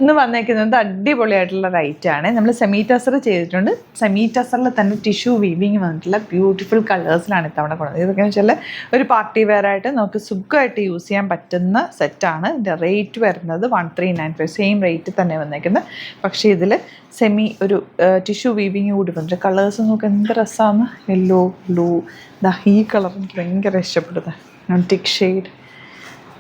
ഇന്ന് വന്നേക്കുന്നത് അടിപൊളിയായിട്ടുള്ള റൈറ്റാണ്. നമ്മൾ സെമി ടസർ ചെയ്തിട്ടുണ്ട്. സെമി ടസറിൽ തന്നെ ടിഷ്യൂ വീവിങ് വന്നിട്ടുള്ള ബ്യൂട്ടിഫുൾ കളേഴ്സിലാണ് ഇത്തവണ കൊണ്ടുവന്നത്. ഇതൊക്കെ വെച്ചാൽ ഒരു പാർട്ടി വെയർ ആയിട്ട് നമുക്ക് സുഖമായിട്ട് യൂസ് ചെയ്യാൻ പറ്റുന്ന സെറ്റാണ്. ഇതിൻ്റെ റേറ്റ് വരുന്നത് 1395, സെയിം റേറ്റ് തന്നെ വന്നേക്കുന്നത്. പക്ഷേ ഇതിൽ സെമി ഒരു ടിഷ്യൂ വീവിങ് കൂടി വന്നിട്ട് കളേഴ്സ് നമുക്ക് എന്ത് രസമാണ്. യെല്ലോ, ബ്ലൂ, ഈ കളർ എനിക്ക് ഭയങ്കര ഇഷ്ടപ്പെടുന്നത്. ടിക് ഷെയ്ഡ്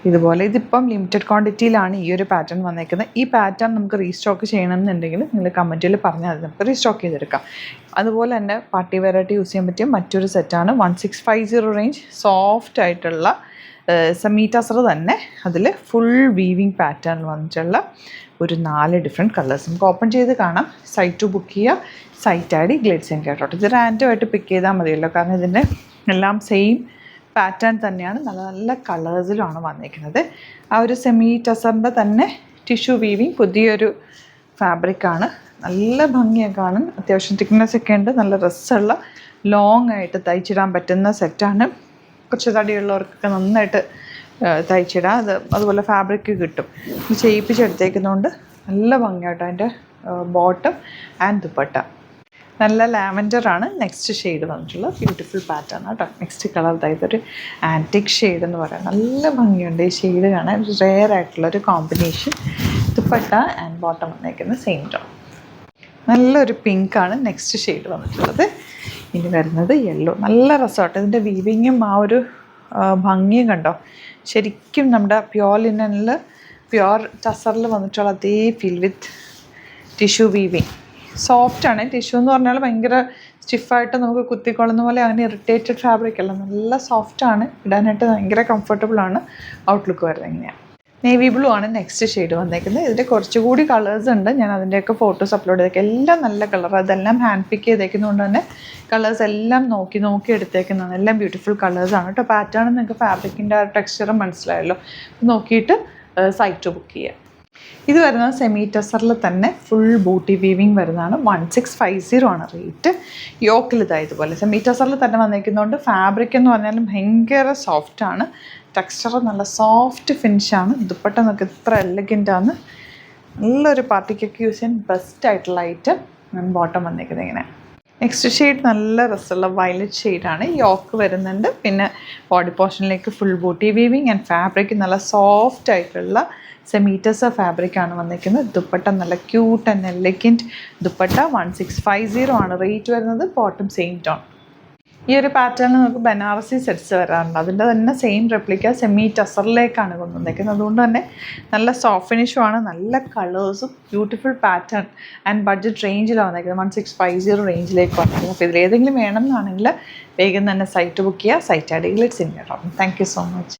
ഇതുപോലെ. ഇതിപ്പം ലിമിറ്റഡ് ക്വാണ്ടിറ്റിയിലാണ് ഈ ഒരു പാറ്റേൺ വന്നേക്കുന്നത്. ഈ പാറ്റേൺ നമുക്ക് റീസ്റ്റോക്ക് ചെയ്യണമെന്നുണ്ടെങ്കിൽ നിങ്ങൾ കമൻറ്റിൽ പറഞ്ഞാൽ അത് നമുക്ക് റീസ്റ്റോക്ക് ചെയ്തെടുക്കാം. അതുപോലെ തന്നെ പാർട്ടി വെയറായിട്ട് യൂസ് ചെയ്യാൻ പറ്റിയ മറ്റൊരു സെറ്റാണ് 1650 റേഞ്ച്. സോഫ്റ്റ് ആയിട്ടുള്ള സെമി ടസർ തന്നെ അതിൽ ഫുൾ വീവിങ് പാറ്റേൺ വന്നിട്ടുള്ള ഒരു 4 ഡിഫറെൻറ്റ് കളേഴ്സ് നമുക്ക് ഓപ്പൺ ചെയ്ത് കാണാം. സൈറ്റ് ബുക്ക് ചെയ്യുക, site I D Glitz and കേട്ടോട്ട്. ഇത് റാൻഡമായിട്ട് പിക്ക് ചെയ്താൽ മതിയല്ലോ, കാരണം ഇതിൻ്റെ എല്ലാം സെയിം പാറ്റേൺ തന്നെയാണ്. നല്ല നല്ല കളേഴ്സിലുമാണ് വന്നിരിക്കുന്നത്. ആ ഒരു സെമി ടസറിൻ്റെ തന്നെ ടിഷ്യൂ വീവിങ് പുതിയൊരു ഫാബ്രിക്കാണ്. നല്ല ഭംഗിയൊക്കെ കാണും. അത്യാവശ്യം തിക്നെസ് ഒക്കെ ഉണ്ട്. നല്ല രസമുള്ള ലോങ് ആയിട്ട് തയ്ച്ചിടാൻ പറ്റുന്ന സെറ്റാണ്. കുറച്ച് തടിയുള്ളവർക്കൊക്കെ നന്നായിട്ട് തയ്ച്ചിടാം. അതുപോലെ ഫാബ്രിക്ക് കിട്ടും. ചെയ്യിപ്പിച്ചെടുത്തേക്കുന്നതുകൊണ്ട് നല്ല ഭംഗിയായിട്ട് അതിൻ്റെ ബോട്ടം ആൻഡ് ദുപ്പട്ട. നല്ല ലാവൻഡറാണ് നെക്സ്റ്റ് ഷെയ്ഡ് വന്നിട്ടുള്ള ബ്യൂട്ടിഫുൾ പാറ്റേൺ കേട്ടോ. നെക്സ്റ്റ് കളർ ഇതൊരു ആൻറ്റിക് ഷെയ്ഡ് എന്ന് പറയാം. നല്ല ഭംഗിയുണ്ട് ഈ ഷെയ്ഡ് കാണാൻ. റെയർ ആയിട്ടുള്ളൊരു കോമ്പിനേഷൻ. ദുപ്പട്ട ആൻഡ് ബോട്ടം വന്നേക്കുന്നത് സെയിം ടോൺ. നല്ലൊരു പിങ്കാണ് നെക്സ്റ്റ് ഷെയ്ഡ് വന്നിട്ടുള്ളത്. ഇനി വരുന്നത് യെല്ലോ. നല്ല രസമാട്ടോ. ഇതിൻ്റെ വീവിങ്ങും ആ ഒരു ഭംഗിയും കണ്ടോ. ശരിക്കും നമ്മുടെ പ്യോർ ലിനനിൽ പ്യോർ ടസറിൽ വന്നിട്ടുള്ള അതേ ഫീൽ വിത്ത് ടിഷ്യൂ വീവിങ്. സോഫ്റ്റാണ്. ടിഷ്യൂ എന്ന് പറഞ്ഞാൽ ഭയങ്കര സ്റ്റിഫായിട്ട് നമുക്ക് കുത്തിക്കൊള്ളുന്ന പോലെ അങ്ങനെ ഇറിറ്റേറ്റഡ് ഫാബ്രിക് അല്ല. നല്ല സോഫ്റ്റാണ്. ഇടാനായിട്ട് ഭയങ്കര കംഫർട്ടബിളാണ്. ഔട്ട്ലുക്ക് വരുന്നത് എങ്ങനെയാണ്. നേവി ബ്ലൂ ആണ് നെക്സ്റ്റ് ഷെയ്ഡ് വന്നേക്കുന്നത്. ഇതിൻ്റെ കുറച്ചുകൂടി കളേഴ്സ് ഉണ്ട്. ഞാൻ അതിൻ്റെയൊക്കെ ഫോട്ടോസ് അപ്ലോഡ് ചെയ്തേക്കാം. എല്ലാം നല്ല കളർ. അതെല്ലാം ഹാൻഡ് പിക്ക് ചെയ്തേക്കുന്നതുകൊണ്ട് തന്നെ കളേഴ്സ് എല്ലാം നോക്കി എടുത്തേക്കുന്നതാണ്. എല്ലാം ബ്യൂട്ടിഫുൾ കളേഴ്സാണ് കേട്ടോ. പാറ്റേൺ നിങ്ങൾക്ക് ഫാബ്രിക്കിൻ്റെ ആ ടെക്സ്ചറും മനസ്സിലായല്ലോ. നോക്കിയിട്ട് സൈറ്റ് ബുക്ക് ചെയ്യുക. ഇത് വരുന്നത് സെമി ടസറിൽ തന്നെ ഫുൾ ബൂട്ടി വീവിങ് വരുന്നതാണ്. 1650 ആണ് റേറ്റ്. യോക്കിൽ ഇതുപോലെ സെമി ടസറിൽ തന്നെ വന്നിരിക്കുന്നതുകൊണ്ട് ഫാബ്രിക് എന്ന് പറഞ്ഞാലും ഭയങ്കര സോഫ്റ്റാണ്. ടെക്സ്ചർ നല്ല സോഫ്റ്റ് ഫിനിഷാണ്. ദുപ്പട്ട നമുക്ക് ഇത്ര എലഗൻ്റാണ്. നല്ലൊരു പാർട്ടിക്കൊക്കെ യൂസ് ചെയ്യാൻ ബെസ്റ്റ് ആയിട്ടുള്ള ഐറ്റം. ബോട്ടം വന്നിരിക്കുന്നത് ഇങ്ങനെ. നെക്സ്റ്റ് ഷെയ്ഡ് നല്ല രസമുള്ള വയലറ്റ് ഷെയ്ഡാണ്. യോക്ക് വരുന്നുണ്ട്. പിന്നെ ബോഡി പോർഷനിലേക്ക് full booti weaving and fabric നല്ല സോഫ്റ്റ് ആയിട്ടുള്ള സെമി ടസർ ഫാബ്രിക്കാണ് വന്നിരിക്കുന്നത്. ദുപ്പട്ട നല്ല ക്യൂട്ട് ആൻഡ് എലഗൻറ്റ് ദുപ്പട്ട. 1650 ആണ് റേറ്റ് വരുന്നത്. Bottom same tone. ഈ ഒരു പാറ്റേണിൽ നമുക്ക് ബനാറസി സെറ്റ്സ് വരാറുണ്ട്. അതിൻ്റെ തന്നെ സെയിം റെപ്ലിക്ക സെമി ടസറിലേക്കാണ് കൊണ്ടുവന്നിരിക്കുന്നത്. അതുകൊണ്ട് തന്നെ നല്ല സോഫ്റ്റ് ഫിനിഷുമാണ്. നല്ല കളേഴ്സും ബ്യൂട്ടിഫുൾ പാറ്റേൺ ആൻഡ് ബഡ്ജറ്റ് റേഞ്ചിലാണ് വന്നിരിക്കുന്നത്. 1650 റേഞ്ചിലേക്ക് വന്നിരിക്കുന്നത്. അപ്പോൾ ഇതിലേതെങ്കിലും വേണം എന്നാണെങ്കിൽ വേഗം തന്നെ സൈറ്റ് ബുക്ക് ചെയ്യുക. Site I D Glitz in കേട്ടോ. Thank you so much.